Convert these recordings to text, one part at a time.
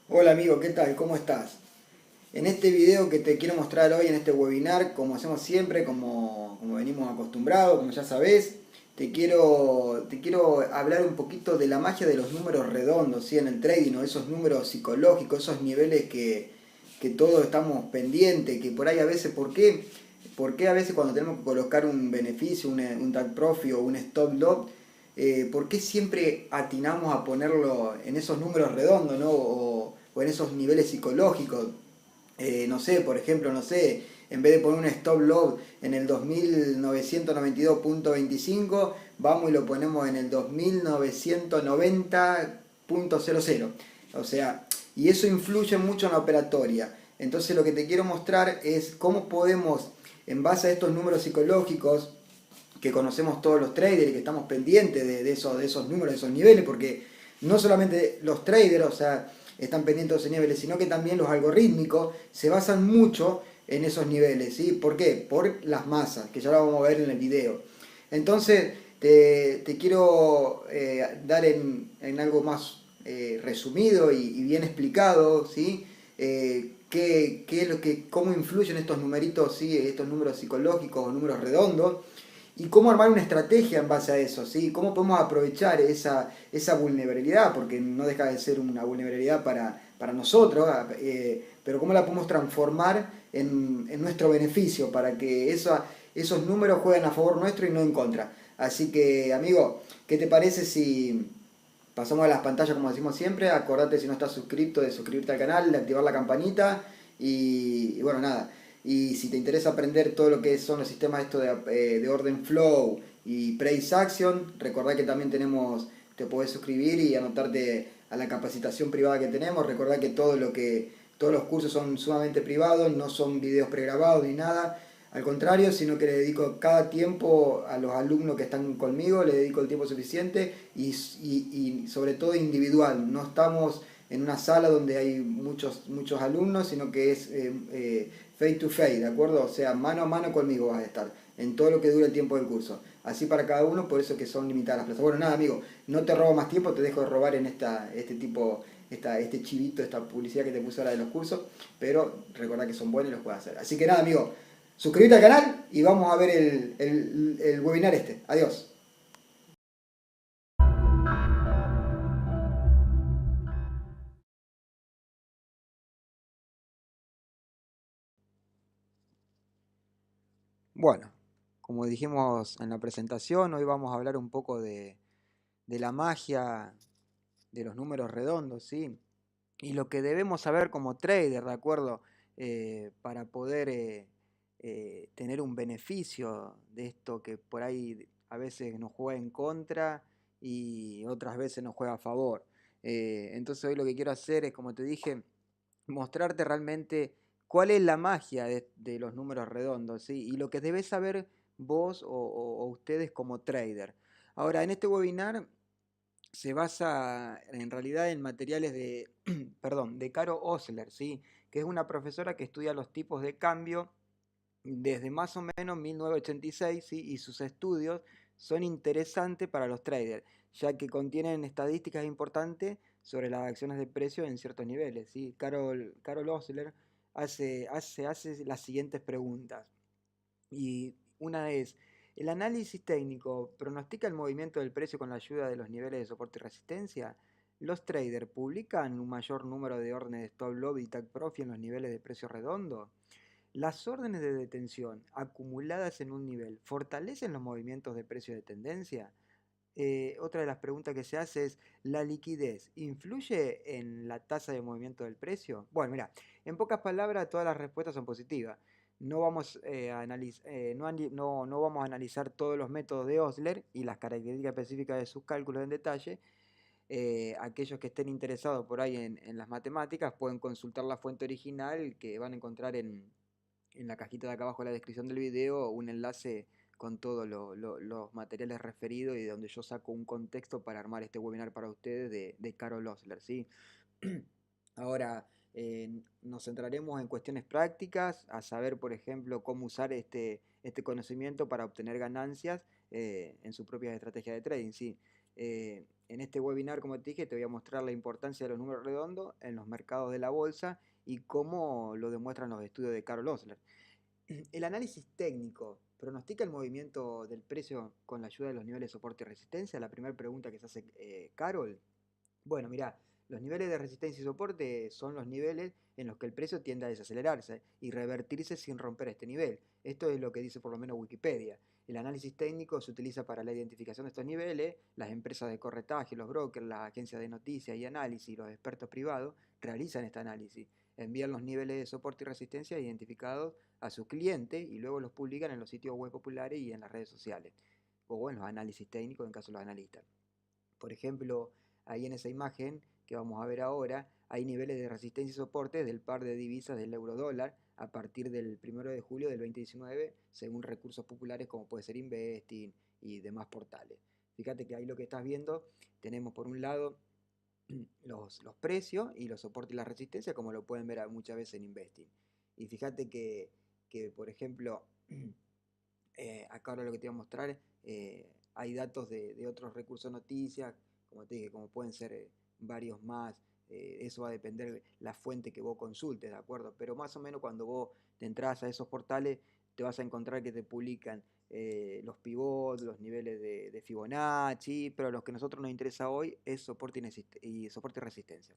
Hola amigo, ¿qué tal? ¿Cómo estás? En este video que te quiero mostrar hoy, en este webinar, como hacemos siempre, como venimos acostumbrados, como ya sabés, te quiero hablar un poquito de la magia de los números redondos, ¿sí? En el trading, ¿no? Esos números psicológicos, esos niveles que todos estamos pendientes, que por ahí a veces, ¿por qué a veces cuando tenemos que colocar un beneficio, un take profit o un stop loss, por qué siempre atinamos a ponerlo en esos números redondos, ¿no? O en esos niveles psicológicos? No sé, por ejemplo, no sé, en vez de poner un stop loss en el 2992.25, vamos y lo ponemos en el 2990.00. O sea, y eso influye mucho en la operatoria. Entonces lo que te quiero mostrar es cómo podemos, en base a estos números psicológicos, que conocemos todos los traders y que estamos pendientes de esos números, de esos niveles, porque no solamente los traders, o sea, están pendientes de esos niveles, sino que también los algorítmicos se basan mucho en esos niveles, ¿sí? ¿Por qué? Por las masas, que ya lo vamos a ver en el video. Entonces, te quiero dar en algo más resumido y bien explicado, ¿sí? Qué es lo que, cómo influyen estos numeritos, ¿sí? Estos números psicológicos o números redondos, y cómo armar una estrategia en base a eso, ¿sí? Cómo podemos aprovechar esa vulnerabilidad, porque no deja de ser una vulnerabilidad para nosotros, pero cómo la podemos transformar en nuestro beneficio para que esos números jueguen a favor nuestro y no en contra. Así que, amigo, ¿qué te parece si pasamos a las pantallas como decimos siempre? Acordate, si no estás suscrito, de suscribirte al canal, de activar la campanita y bueno, nada. Y si te interesa aprender todo lo que son los sistemas esto de orden flow y price action, recordá que también te podés suscribir y anotarte a la capacitación privada que tenemos. Recordá que todos los cursos son sumamente privados, no son videos pregrabados ni nada. Al contrario, sino que le dedico cada tiempo a los alumnos que están conmigo, le dedico el tiempo suficiente y sobre todo individual. No estamos en una sala donde hay muchos alumnos, sino que es face to face, ¿de acuerdo? O sea, mano a mano conmigo vas a estar en todo lo que dure el tiempo del curso. Así para cada uno, por eso que son limitadas las plazas. Bueno, nada, amigo, no te robo más tiempo, te dejo de robar en este chivito, esta publicidad que te puse ahora de los cursos, pero recordá que son buenos y los puedes hacer. Así que nada, amigo, suscríbete al canal y vamos a ver el webinar este. Adiós. Bueno, como dijimos en la presentación, hoy vamos a hablar un poco de la magia de los números redondos, ¿sí? Y lo que debemos saber como trader, ¿de acuerdo? Para poder tener un beneficio de esto que por ahí a veces nos juega en contra y otras veces nos juega a favor. Entonces hoy lo que quiero hacer es, como te dije, mostrarte realmente cuál es la magia de los números redondos, ¿sí? Y lo que debes saber vos o ustedes como trader. Ahora, en este webinar se basa en realidad en materiales de, perdón, de Caro Osler, ¿sí? Que es una profesora que estudia los tipos de cambio desde más o menos 1986, ¿sí? Y sus estudios son interesantes para los traders, ya que contienen estadísticas importantes sobre las acciones de precio en ciertos niveles, ¿sí? Carol Osler hace las siguientes preguntas. Y una es, ¿el análisis técnico pronostica el movimiento del precio con la ayuda de los niveles de soporte y resistencia? ¿Los traders publican un mayor número de órdenes de stop loss y take profit en los niveles de precio redondo? ¿Las órdenes de detención acumuladas en un nivel fortalecen los movimientos de precio de tendencia? Otra de las preguntas que se hace es, ¿la liquidez influye en la tasa de movimiento del precio? Bueno, mira, en pocas palabras todas las respuestas son positivas. No vamos a analizar todos los métodos de Osler y las características específicas de sus cálculos en detalle. Aquellos que estén interesados por ahí en las matemáticas pueden consultar la fuente original que van a encontrar en la cajita de acá abajo de la descripción del video un enlace con todos los materiales referidos y de donde yo saco un contexto para armar este webinar para ustedes de Carol Osler, ¿sí? Ahora, nos centraremos en cuestiones prácticas, a saber, por ejemplo, cómo usar este conocimiento para obtener ganancias en su propia estrategia de trading, ¿sí? en este webinar, como te dije, te voy a mostrar la importancia de los números redondos en los mercados de la bolsa y cómo lo demuestran los estudios de Carol Osler. El análisis técnico pronostica el movimiento del precio con la ayuda de los niveles de soporte y resistencia. La primera pregunta que se hace Carol. Bueno, mira, los niveles de resistencia y soporte son los niveles en los que el precio tiende a desacelerarse y revertirse sin romper este nivel. Esto es lo que dice por lo menos Wikipedia. El análisis técnico se utiliza para la identificación de estos niveles. Las empresas de corretaje, los brokers, las agencias de noticias y análisis, los expertos privados realizan este análisis. Envían los niveles de soporte y resistencia identificados a sus clientes y luego los publican en los sitios web populares y en las redes sociales. O en los análisis técnicos en caso de los analistas. Por ejemplo, ahí en esa imagen que vamos a ver ahora, hay niveles de resistencia y soporte del par de divisas del euro dólar a partir del 1 de julio del 2019, según recursos populares como puede ser Investing y demás portales. Fíjate que ahí lo que estás viendo, tenemos por un lado los precios y los soportes y la resistencia, como lo pueden ver muchas veces en Investing. Y fíjate que por ejemplo, acá ahora lo que te voy a mostrar, hay datos de otros recursos noticias, como te dije, como pueden ser varios más, eso va a depender de la fuente que vos consultes, ¿de acuerdo? Pero más o menos cuando vos te entras a esos portales, te vas a encontrar que te publican los pivots, los niveles de Fibonacci, pero lo que a nosotros nos interesa hoy es soporte y resistencia.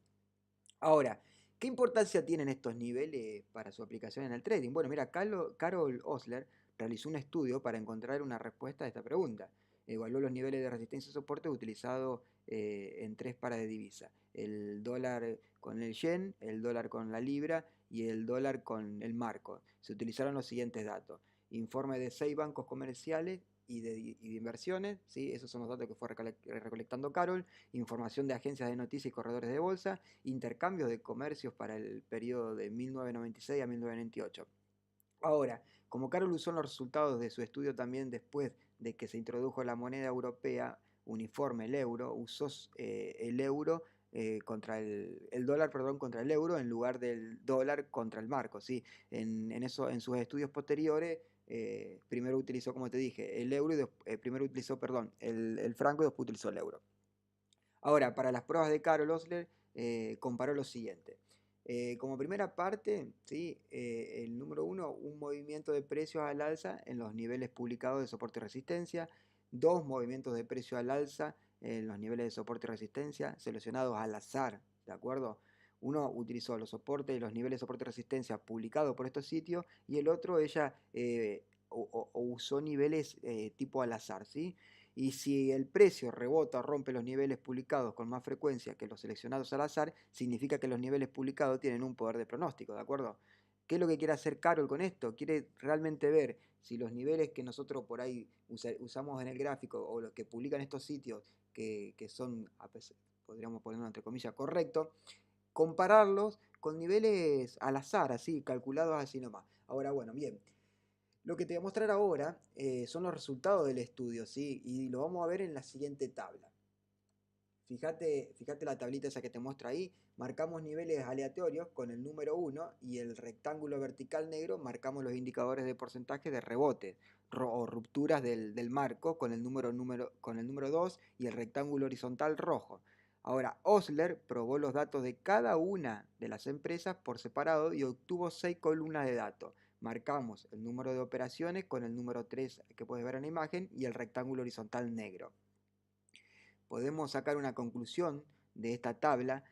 Ahora, ¿qué importancia tienen estos niveles para su aplicación en el trading? Bueno, mira, Carol Osler realizó un estudio para encontrar una respuesta a esta pregunta. Evaluó los niveles de resistencia y soporte utilizados en tres pares de divisa. El dólar con el yen, el dólar con la libra y el dólar con el marco. Se utilizaron los siguientes datos. Informe de 6 bancos comerciales y de inversiones, ¿sí? Esos son los datos que fue recolectando Carol. Información de agencias de noticias y corredores de bolsa, intercambios de comercios para el periodo de 1996 a 1998. Ahora, como Carol usó los resultados de su estudio también después de que se introdujo la moneda europea uniforme, el euro, usó el euro contra el dólar, perdón, contra el euro en lugar del dólar contra el marco, ¿sí? En sus estudios posteriores, primero utilizó, como te dije, el euro y primero utilizó, perdón, el franco y después utilizó el euro. Ahora, para las pruebas de Carol Osler, comparó lo siguiente. Como primera parte, ¿sí? El número uno, un movimiento de precios al alza en los niveles publicados de soporte y resistencia. Dos movimientos de precio al alza en los niveles de soporte y resistencia seleccionados al azar, ¿de acuerdo? Uno utilizó los soportes y los niveles de soporte y resistencia publicados por estos sitios y el otro ella usó niveles tipo al azar, ¿sí? Y si el precio rebota o rompe los niveles publicados con más frecuencia que los seleccionados al azar, significa que los niveles publicados tienen un poder de pronóstico, ¿de acuerdo? ¿Qué es lo que quiere hacer Carol con esto? Quiere realmente ver si los niveles que nosotros por ahí usamos en el gráfico o los que publican estos sitios que son, podríamos ponerlo entre comillas, correctos, compararlos con niveles al azar, así, calculados así nomás. Ahora, bueno, bien. Lo que te voy a mostrar ahora son los resultados del estudio, ¿sí? Y lo vamos a ver en la siguiente tabla. Fíjate la tablita esa que te muestra ahí. Marcamos niveles aleatorios con el número 1 y el rectángulo vertical negro marcamos los indicadores de porcentaje de rebote o rupturas del marco con el número 2 y el rectángulo horizontal rojo. Ahora, Osler probó los datos de cada una de las empresas por separado y obtuvo 6 columnas de datos. Marcamos el número de operaciones con el número 3 que puedes ver en la imagen y el rectángulo horizontal negro. Podemos sacar una conclusión de esta tabla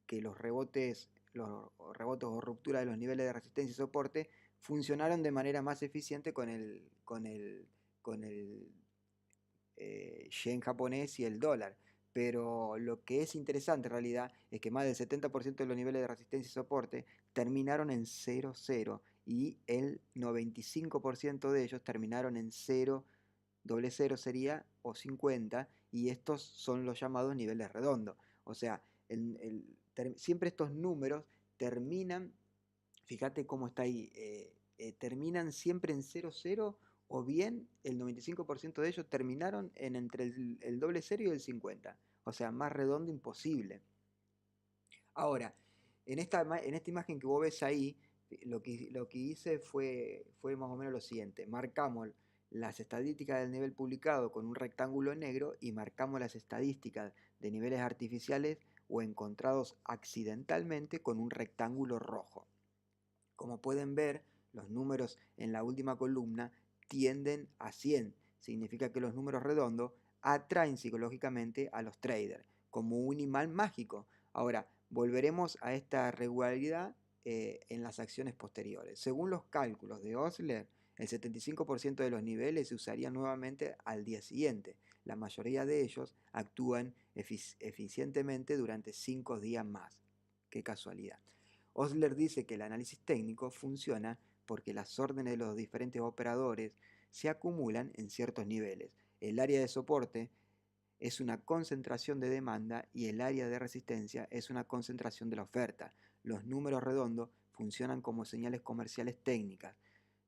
que los rebotes o ruptura de los niveles de resistencia y soporte funcionaron de manera más eficiente con el yen japonés y el dólar. Pero lo que es interesante en realidad es que más del 70% de los niveles de resistencia y soporte terminaron en 0,0 y el 95% de ellos terminaron en 0, doble cero sería o 50 y estos son los llamados niveles redondos. O sea, siempre estos números terminan, fíjate cómo está ahí, terminan siempre en 0,0 o bien el 95% de ellos terminaron entre el doble cero y el 50. O sea, más redondo imposible. Ahora, en esta imagen que vos ves ahí, lo que hice fue más o menos lo siguiente. Marcamos las estadísticas del nivel publicado con un rectángulo negro y marcamos las estadísticas de niveles artificiales o encontrados accidentalmente con un rectángulo rojo. Como pueden ver, los números en la última columna tienden a 100. Significa que los números redondos atraen psicológicamente a los traders, como un imán mágico. Ahora, volveremos a esta regularidad en las acciones posteriores. Según los cálculos de Osler, el 75% de los niveles se usarían nuevamente al día siguiente. La mayoría de ellos actúan eficientemente durante 5 días más. Qué casualidad. Osler dice que el análisis técnico funciona porque las órdenes de los diferentes operadores se acumulan en ciertos niveles. El área de soporte es una concentración de demanda y el área de resistencia es una concentración de la oferta. Los números redondos funcionan como señales comerciales técnicas.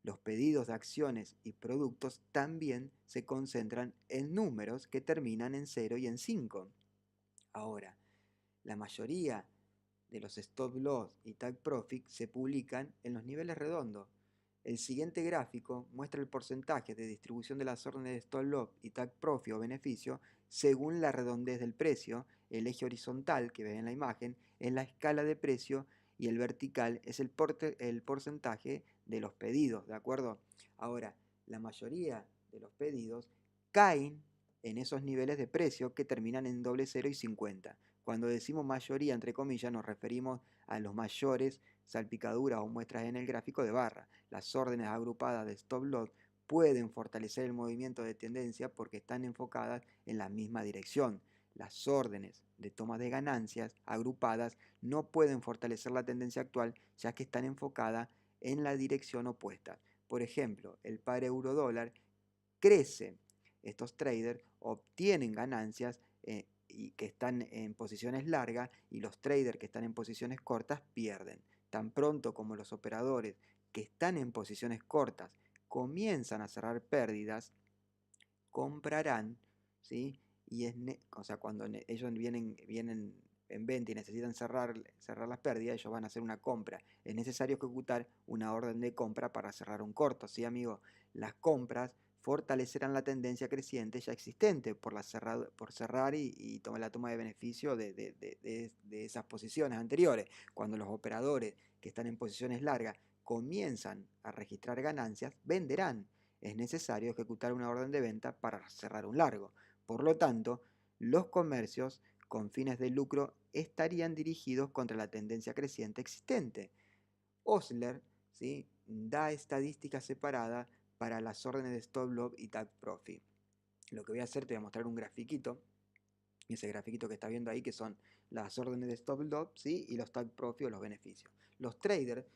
Los pedidos de acciones y productos también se concentran en números que terminan en 0 y en 5. Ahora, la mayoría de los stop loss y take profit se publican en los niveles redondos. El siguiente gráfico muestra el porcentaje de distribución de las órdenes de stop loss y take profit o beneficio según la redondez del precio. El eje horizontal que ven en la imagen es la escala de precio y el vertical es el porcentaje de los pedidos, ¿de acuerdo? Ahora, la mayoría de los pedidos caen en esos niveles de precio que terminan en doble 0 y 50. Cuando decimos mayoría, entre comillas, nos referimos a los mayores salpicaduras o muestras en el gráfico de barra. Las órdenes agrupadas de stop loss pueden fortalecer el movimiento de tendencia porque están enfocadas en la misma dirección. Las órdenes de toma de ganancias agrupadas no pueden fortalecer la tendencia actual ya que están enfocadas en la dirección opuesta. Por ejemplo, el par euro-dólar crece. Estos traders obtienen ganancias y que están en posiciones largas y los traders que están en posiciones cortas pierden. Tan pronto como los operadores que están en posiciones cortas comienzan a cerrar pérdidas, comprarán, ¿sí? O sea, cuando ellos vienen en venta y necesitan cerrar las pérdidas, ellos van a hacer una compra. Es necesario ejecutar una orden de compra para cerrar un corto, ¿sí, amigo? Las compras fortalecerán la tendencia creciente ya existente por cerrar y tomar la toma de beneficio de esas posiciones anteriores. Cuando los operadores que están en posiciones largas comienzan a registrar ganancias, venderán. Es necesario ejecutar una orden de venta para cerrar un largo. Por lo tanto, los comercios con fines de lucro estarían dirigidos contra la tendencia creciente existente. Osler, ¿sí?, da estadísticas separadas para las órdenes de stop loss y take profit. Lo que voy a hacer, te voy a mostrar un grafiquito, ese grafiquito que está viendo ahí, que son las órdenes de stop loss, ¿sí?, y los take profit o los beneficios. Los traders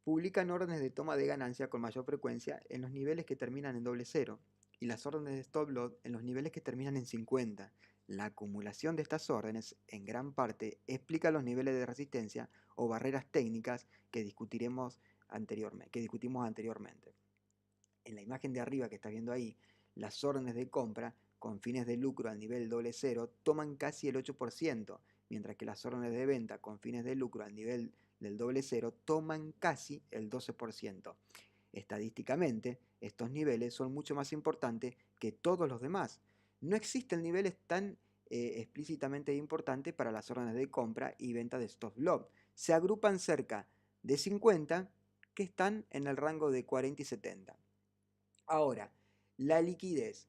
publican órdenes de toma de ganancia con mayor frecuencia en los niveles que terminan en doble cero y las órdenes de stop loss en los niveles que terminan en 50. La acumulación de estas órdenes en gran parte explica los niveles de resistencia o barreras técnicas que discutimos anteriormente. En la imagen de arriba que está viendo ahí, las órdenes de compra con fines de lucro al nivel doble cero toman casi el 8%, mientras que las órdenes de venta con fines de lucro al nivel del doble cero toman casi el 12%. Estadísticamente, estos niveles son mucho más importantes que todos los demás. No existen niveles tan explícitamente importantes para las órdenes de compra y venta de stop loss. Se agrupan cerca de 50 que están en el rango de 40 y 70. Ahora, la liquidez,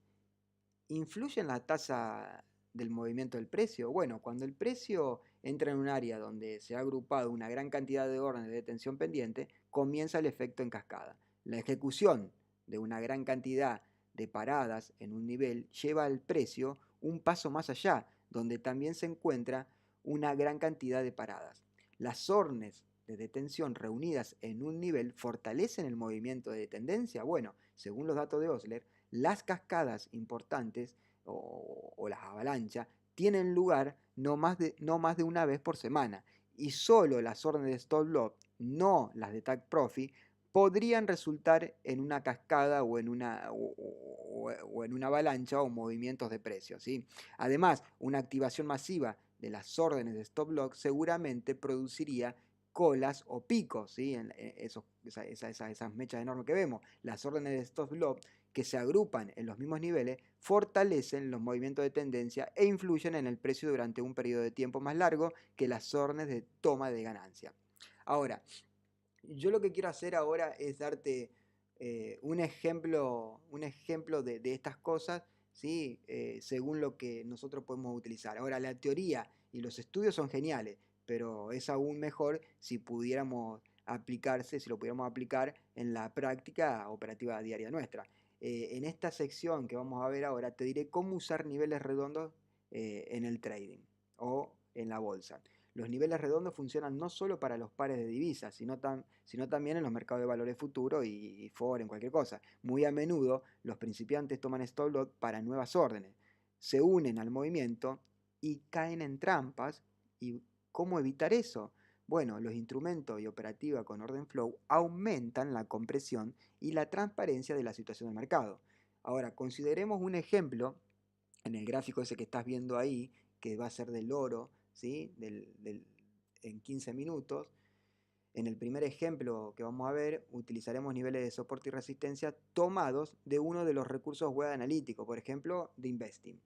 ¿influye en la tasa del movimiento del precio? Bueno, cuando el precio entra en un área donde se ha agrupado una gran cantidad de órdenes de tensión pendiente, comienza el efecto en cascada. La ejecución de una gran cantidad de paradas en un nivel lleva al precio un paso más allá, donde también se encuentra una gran cantidad de paradas. Las órdenes de detención reunidas en un nivel fortalecen el movimiento de tendencia. Bueno, según los datos de Osler, las cascadas importantes o las avalanchas tienen lugar no más de una vez por semana y solo las órdenes de stop loss, no las de take profit, podrían resultar en una cascada o en una avalancha o movimientos de precios, ¿sí? Además, una activación masiva de las órdenes de stop loss seguramente produciría colas o picos, ¿sí? Esas mechas enormes que vemos. Las órdenes de stop loss que se agrupan en los mismos niveles fortalecen los movimientos de tendencia e influyen en el precio durante un periodo de tiempo más largo que las órdenes de toma de ganancia. Ahora, yo lo que quiero hacer ahora es darte un ejemplo de estas cosas, ¿sí? Según lo que nosotros podemos utilizar. Ahora, la teoría y los estudios son geniales, pero es aún mejor si pudiéramos aplicarse, si lo pudiéramos aplicar en la práctica operativa diaria nuestra. En esta sección que vamos a ver ahora, te diré cómo usar niveles redondos en el trading o en la bolsa. Los niveles redondos funcionan no solo para los pares de divisas, sino también en los mercados de valores futuros y for, en cualquier cosa. Muy a menudo los principiantes toman stop loss para nuevas órdenes, se unen al movimiento y caen en trampas. ¿Y cómo evitar eso? Bueno, los instrumentos y operativa con orden flow aumentan la compresión y la transparencia de la situación del mercado. Ahora, consideremos un ejemplo en el gráfico ese que estás viendo ahí, que va a ser del oro, ¿sí? En 15 minutos. En el primer ejemplo que vamos a ver, utilizaremos niveles de soporte y resistencia tomados de uno de los recursos web analíticos, por ejemplo, de Investing.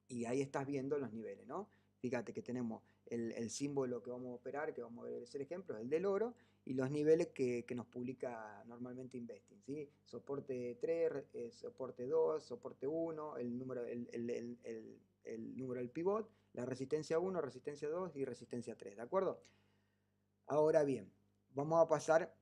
Y ahí estás viendo los niveles, ¿no? Fíjate que tenemos el símbolo que vamos a operar, que vamos a ver ese ejemplo, es el del oro, y los niveles que nos publica normalmente Investing, ¿sí? Soporte 3, soporte 2, soporte 1, el número del pivot, la resistencia 1, resistencia 2 y resistencia 3, ¿de acuerdo? Ahora bien, vamos a pasar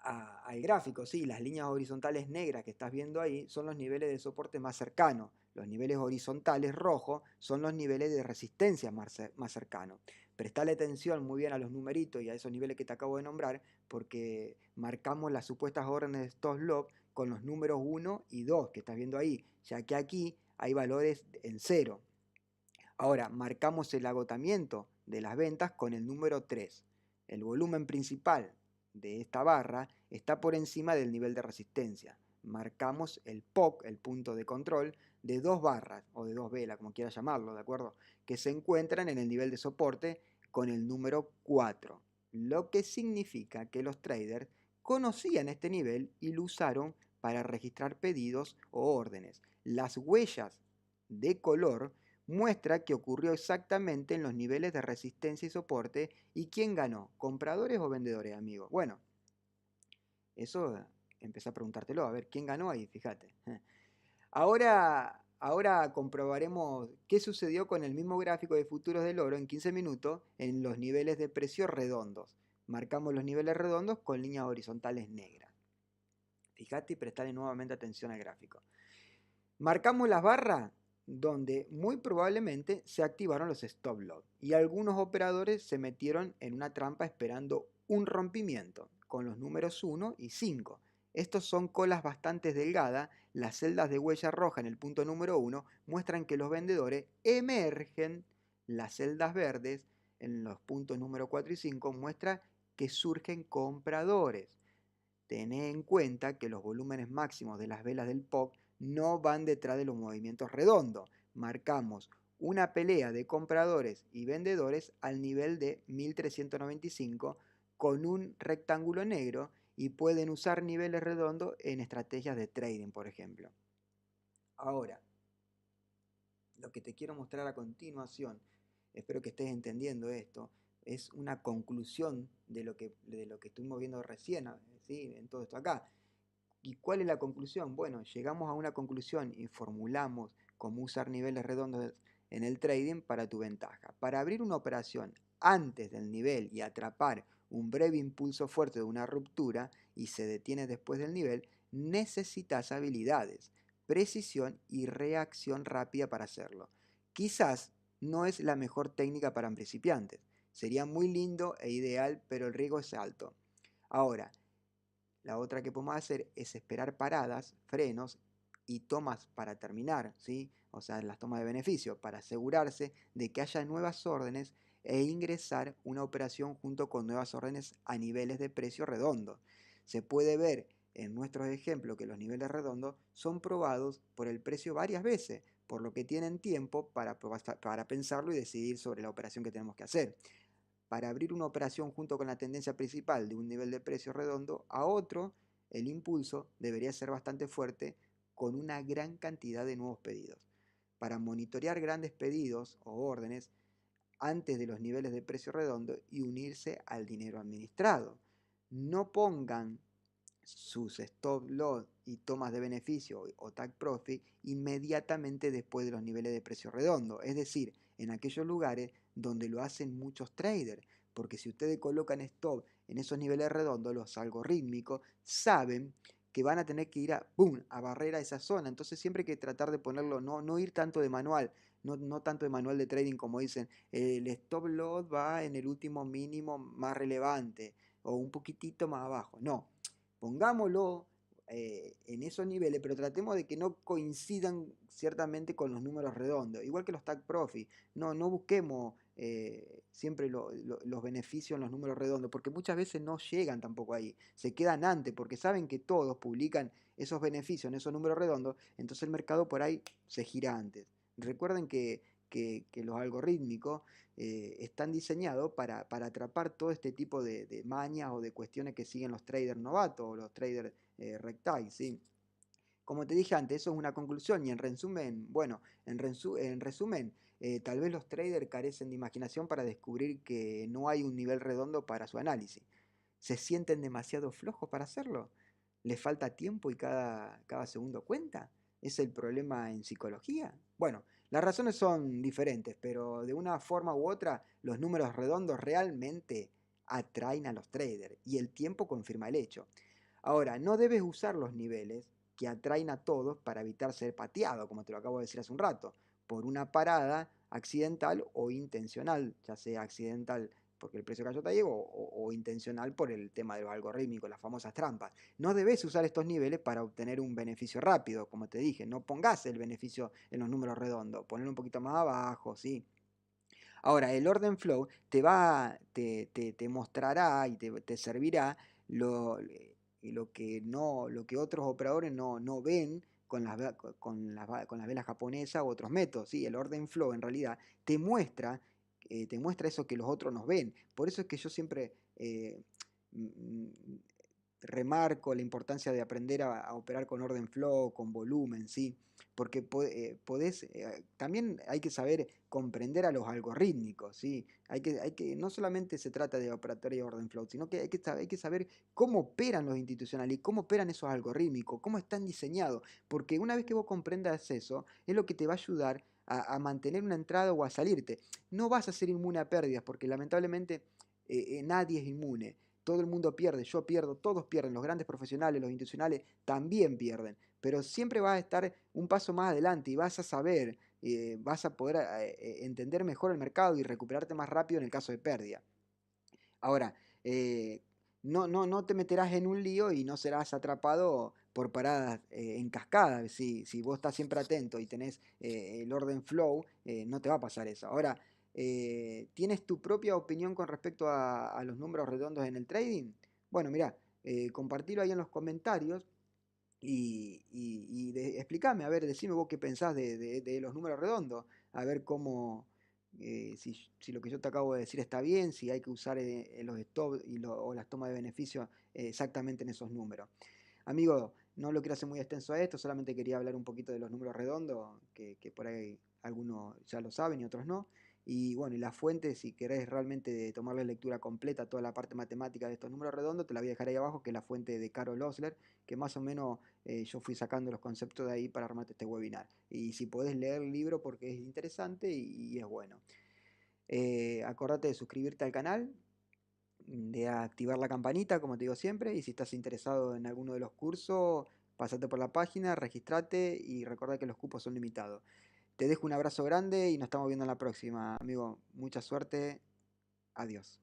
al gráfico, sí, las líneas horizontales negras que estás viendo ahí son los niveles de soporte más cercanos. Los niveles horizontales rojos son los niveles de resistencia más cercanos. Prestale atención muy bien a los numeritos y a esos niveles que te acabo de nombrar, porque marcamos las supuestas órdenes de stop loss con los números 1 y 2 que estás viendo ahí, ya que aquí hay valores en 0. Ahora, marcamos el agotamiento de las ventas con el número 3. El volumen principal de esta barra está por encima del nivel de resistencia. Marcamos el POC, el punto de control, de 2 barras o de 2 velas, como quieras llamarlo, ¿de acuerdo? Que se encuentran en el nivel de soporte con el número 4. Lo que significa que los traders conocían este nivel y lo usaron para registrar pedidos o órdenes. Las huellas de color muestra que ocurrió exactamente en los niveles de resistencia y soporte. ¿Y quién ganó? ¿Compradores o vendedores, amigos? Bueno, eso empecé a preguntártelo, a ver quién ganó ahí, fíjate. Ahora comprobaremos qué sucedió con el mismo gráfico de futuros del oro en 15 minutos en los niveles de precio redondos. Marcamos los niveles redondos con líneas horizontales negras. Fíjate y prestale nuevamente atención al gráfico. Marcamos las barras donde muy probablemente se activaron los stop loss y algunos operadores se metieron en una trampa esperando un rompimiento con los números 1 y 5. Estos son colas bastante delgadas, las celdas de huella roja en el punto número 1 muestran que los vendedores emergen, las celdas verdes en los puntos número 4 y 5 muestran que surgen compradores. Tened en cuenta que los volúmenes máximos de las velas del POC no van detrás de los movimientos redondos. Marcamos una pelea de compradores y vendedores al nivel de 1395 con un rectángulo negro y pueden usar niveles redondos en estrategias de trading, por ejemplo. Ahora, lo que te quiero mostrar a continuación, espero que estés entendiendo esto, es una conclusión de lo que estuvimos viendo recién, ¿sí? En todo esto acá. ¿Y cuál es la conclusión? Bueno, llegamos a una conclusión y formulamos cómo usar niveles redondos en el trading para tu ventaja. Para abrir una operación antes del nivel y atrapar un breve impulso fuerte de una ruptura y se detiene después del nivel, necesitas habilidades, precisión y reacción rápida para hacerlo. Quizás no es la mejor técnica para principiantes. Sería muy lindo e ideal, pero el riesgo es alto. Ahora, la otra que podemos hacer es esperar paradas, frenos y tomas para terminar, ¿sí? O sea, las tomas de beneficio, para asegurarse de que haya nuevas órdenes e ingresar una operación junto con nuevas órdenes a niveles de precio redondo. Se puede ver en nuestros ejemplos que los niveles redondos son probados por el precio varias veces, por lo que tienen tiempo para pensarlo y decidir sobre la operación que tenemos que hacer. Para abrir una operación junto con la tendencia principal de un nivel de precio redondo a otro, el impulso debería ser bastante fuerte con una gran cantidad de nuevos pedidos. Para monitorear grandes pedidos o órdenes antes de los niveles de precio redondo y unirse al dinero administrado. No pongan sus stop loss y tomas de beneficio o take profit inmediatamente después de los niveles de precio redondo, es decir, en aquellos lugares donde lo hacen muchos traders, porque si ustedes colocan stop en esos niveles redondos, los algorítmicos saben que van a tener que ir a, ¡boom!, a barrer a esa zona. Entonces siempre hay que tratar de ponerlo, no ir tanto de manual, no tanto de manual de trading como dicen, el stop loss va en el último mínimo más relevante o un poquitito más abajo. No, pongámoslo en esos niveles, pero tratemos de que no coincidan ciertamente con los números redondos, igual que los tag profit. No busquemos siempre los beneficios en los números redondos, porque muchas veces no llegan tampoco ahí, se quedan antes, porque saben que todos publican esos beneficios en esos números redondos, entonces el mercado por ahí se gira antes. Recuerden que los algorítmicos están diseñados para atrapar todo este tipo de mañas o de cuestiones que siguen los traders novatos o los traders rectile, ¿sí? Como te dije antes, eso es una conclusión y en resumen, bueno, en resumen, tal vez los traders carecen de imaginación para descubrir que no hay un nivel redondo para su análisis. ¿Se sienten demasiado flojos para hacerlo? ¿Les falta tiempo y cada segundo cuenta? ¿Es el problema en psicología? Bueno, las razones son diferentes, pero de una forma u otra, los números redondos realmente atraen a los traders y el tiempo confirma el hecho. Ahora, no debes usar los niveles que atraen a todos para evitar ser pateado, como te lo acabo de decir hace un rato, por una parada accidental o intencional, ya sea accidental porque el precio cayó ahí o intencional por el tema de los algorítmicos, las famosas trampas. No debes usar estos niveles para obtener un beneficio rápido, como te dije, no pongas el beneficio en los números redondos, ponelo un poquito más abajo, ¿sí? Ahora, el orden flow te mostrará y te servirá lo que otros operadores no ven con las velas japonesas u otros métodos. ¿Sí? El orden flow en realidad te muestra eso que los otros nos ven. Por eso es que yo siempre mm, remarco la importancia de aprender a operar con orden flow, con volumen, ¿sí? Porque también hay que saber comprender a los algorítmicos, ¿sí? No solamente se trata de operatoria y orden flow, sino que hay que saber cómo operan los institucionales y cómo operan esos algorítmicos, cómo están diseñados, porque una vez que vos comprendas eso, es lo que te va a ayudar a mantener una entrada o a salirte. No vas a ser inmune a pérdidas, porque lamentablemente nadie es inmune. Todo el mundo pierde, yo pierdo, todos pierden, los grandes profesionales, los institucionales también pierden, pero siempre vas a estar un paso más adelante y vas a saber, vas a poder entender mejor el mercado y recuperarte más rápido en el caso de pérdida. Ahora, no te meterás en un lío y no serás atrapado por paradas en cascada. Si vos estás siempre atento y tenés el orden flow, no te va a pasar eso. Ahora, ¿tienes tu propia opinión con respecto a los números redondos en el trading? Bueno, mira, compartilo ahí en los comentarios explícame, a ver, decime vos qué pensás de los números redondos, a ver si lo que yo te acabo de decir está bien, si hay que usar los stop o las tomas de beneficio exactamente en esos números. Amigo, no lo quiero hacer muy extenso a esto, solamente quería hablar un poquito de los números redondos, que por ahí algunos ya lo saben y otros no. Y bueno, y la fuente, si querés realmente tomarle lectura completa a toda la parte matemática de estos números redondos, te la voy a dejar ahí abajo, que es la fuente de Carol Osler, que más o menos yo fui sacando los conceptos de ahí para armarte este webinar. Y si podés leer el libro porque es interesante y es bueno. Acordate de suscribirte al canal, de activar la campanita, como te digo siempre, y si estás interesado en alguno de los cursos, pasate por la página, registrate y recuerda que los cupos son limitados. Te dejo un abrazo grande y nos estamos viendo en la próxima, amigo. Mucha suerte. Adiós.